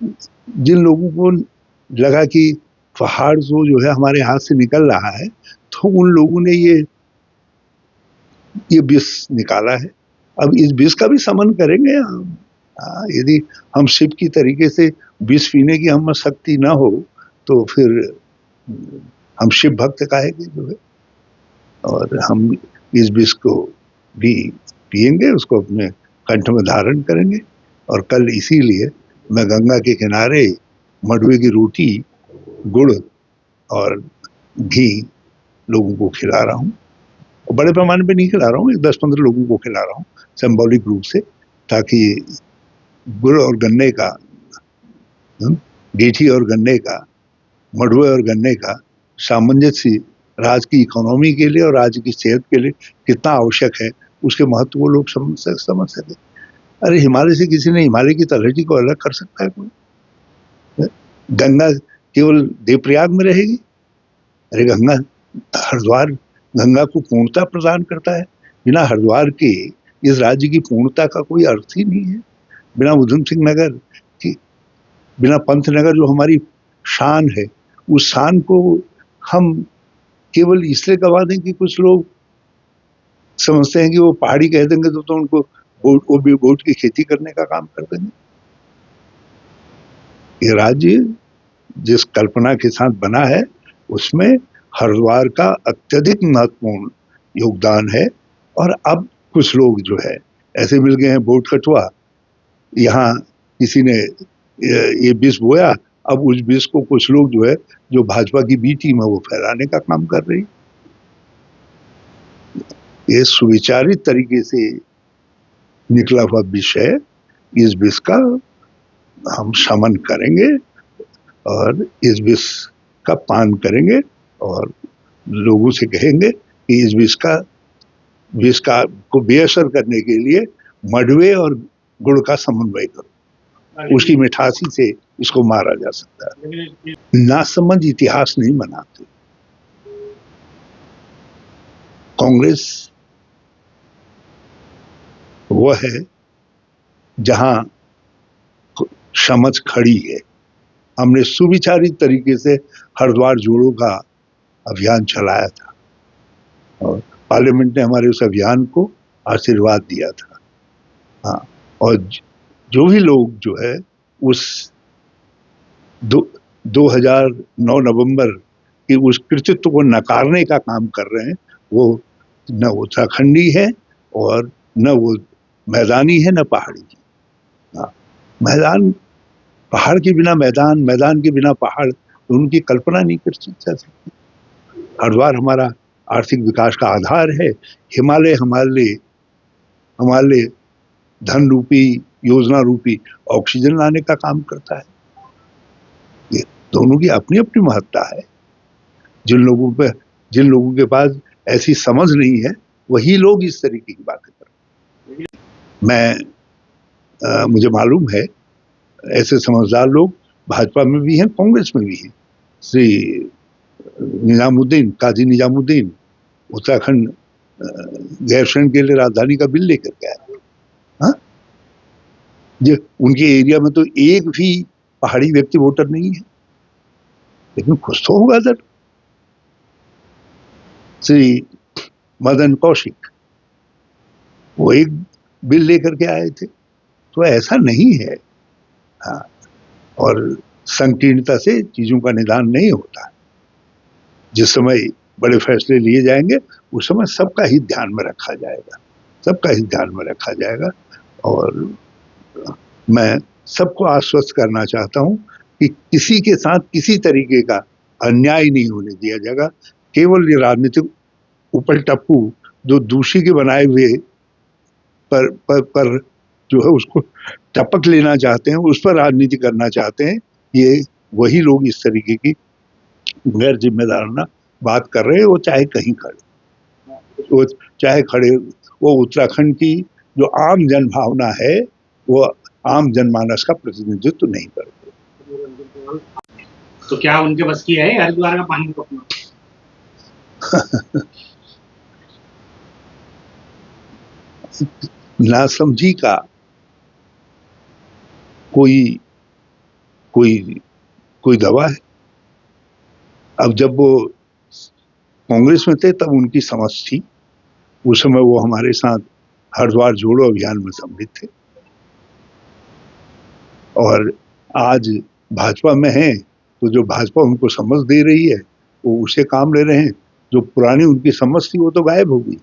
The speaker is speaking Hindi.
जिन लोगों को लगा कि पहाड़ जो है हमारे हाथ से निकल रहा है, तो उन लोगों ने ये विष निकाला है। अब इस विष का भी समन करेंगे हम। यदि हम शिव की तरीके से विष पीने की हम शक्ति ना हो, तो फिर हम शिव भक्त काहे के जो है, और हम इस विष को भी पिएंगे, उसको अपने कंठ में धारण करेंगे। और कल इसीलिए मैं गंगा के किनारे मडवे की रोटी, गुड़ और घी लोगों को खिला रहा हूँ। और बड़े पैमाने पे नहीं खिला रहा हूँ, 10-15 लोगों को खिला रहा हूँ सिंबॉलिक रूप से, ताकि गुड़ और गन्ने का, गेठी और गन्ने का, मडवे और गन्ने का सामंजस्य राज्य की इकोनॉमी के लिए और राज्य की सेहत के लिए कितना आवश्यक है, उसके महत्व को लोग समझ सके। अरे हिमालय से किसी ने हिमालय की तलहटी को अलग कर सकता है कोई? गंगा केवल देवप्रयाग में रहेगी? अरे गंगा, हरिद्वार गंगा को पूर्णता प्रदान करता है। बिना हरिद्वार के इस राज्य की पूर्णता का कोई अर्थ ही नहीं है। बिना उधम सिंह नगर की, बिना पंतनगर जो हमारी शान है, उस शान को हम केवल इसलिए गवा दें कि कुछ लोग समझते हैं कि वो पहाड़ी कह देंगे तो उनको वोट की खेती करने का काम कर देंगे। ये राज्य जिस कल्पना के साथ बना है, उसमें हरिद्वार का अत्यधिक महत्वपूर्ण योगदान है। और अब कुछ लोग जो है ऐसे मिल गए हैं वोट कटवा, यहाँ किसी ने ये विष बोया, अब उस विष को कुछ लोग जो है, जो भाजपा की बी टीम है, वो फैलाने का काम कर रही। ये सुविचारित तरीके से निकला हुआ विष है। इस विष का हम शमन करेंगे और इस विष का पान करेंगे और लोगों से कहेंगे कि इस विष का को बेअसर करने के लिए मडवे और गुड़ का समन्वय करो, उसकी मिठासी से इसको मारा जा सकता है। नासमझ इतिहास नहीं बनाते। कांग्रेस वो है जहां समझ खड़ी है। हमने सुविचारित तरीके से हरिद्वार जोड़ो का अभियान चलाया था और पार्लियामेंट ने हमारे उस अभियान को आशीर्वाद दिया था। हाँ, और जो भी लोग जो है उस 2009 नवंबर के उस कृतित्व को नकारने का काम कर रहे हैं, वो न उत्तराखंडी है और न वो मैदानी है, न पहाड़ी की। हाँ, मैदान, पहाड़ के बिना मैदान, मैदान के बिना पहाड़, उनकी कल्पना नहीं कर सकती। हरिद्वार हमारा आर्थिक विकास का आधार है। हिमालय हमारे धन रूपी, योजना रूपी ऑक्सीजन लाने का काम करता है। ये दोनों की अपनी अपनी महत्ता है। जिन लोगों के पास ऐसी समझ नहीं है, वही लोग इस तरीके की बातें करते हैं। मुझे मालूम है ऐसे समझदार लोग भाजपा में भी हैं, कांग्रेस में भी हैं। श्री निजामुद्दीन, काजी निजामुद्दीन उत्तराखंड गैरसैंण के लिए राजधानी का बिल लेकर के आए। हाँ, जो उनके एरिया में तो एक भी पहाड़ी व्यक्ति वोटर नहीं है, लेकिन कुछ तो होगा सर। श्री मदन कौशिक, वो एक बिल लेकर के आए थे। तो ऐसा नहीं है। हाँ, और संकीर्णता से चीजों का निदान नहीं होता। जिस समय बड़े फैसले लिए जाएंगे, उस समय सबका ही ध्यान में रखा जाएगा, सबका ही ध्यान में रखा जाएगा। और मैं सबको आश्वस्त करना चाहता हूं कि किसी के साथ किसी तरीके का अन्याय नहीं होने दिया जाएगा। केवल ये राजनीतिक उपल टप्पू जो दूषी के बनाए हुए पर जो है उसको टपक लेना चाहते हैं, उस पर राजनीति करना चाहते हैं, ये वही लोग इस तरीके की गैर जिम्मेदाराना बात कर रहे हैं। वो चाहे कहीं खड़े, वो चाहे खड़े, वो उत्तराखंड की जो आम जन भावना है, वो आम जनमानस का प्रतिनिधित्व नहीं करते। तो क्या उनके बस की है हरिद्वार का पानी रोकना? नासमझी का कोई कोई दवा है? अब जब वो कांग्रेस में थे तब उनकी समझ थी, उस समय वो हमारे साथ हरिद्वार जोड़ो अभियान में सम्मिलित थे, और आज भाजपा में हैं तो जो भाजपा उनको समझ दे रही है वो उसे काम ले रहे हैं, जो पुरानी उनकी समझ थी वो तो गायब हो गई।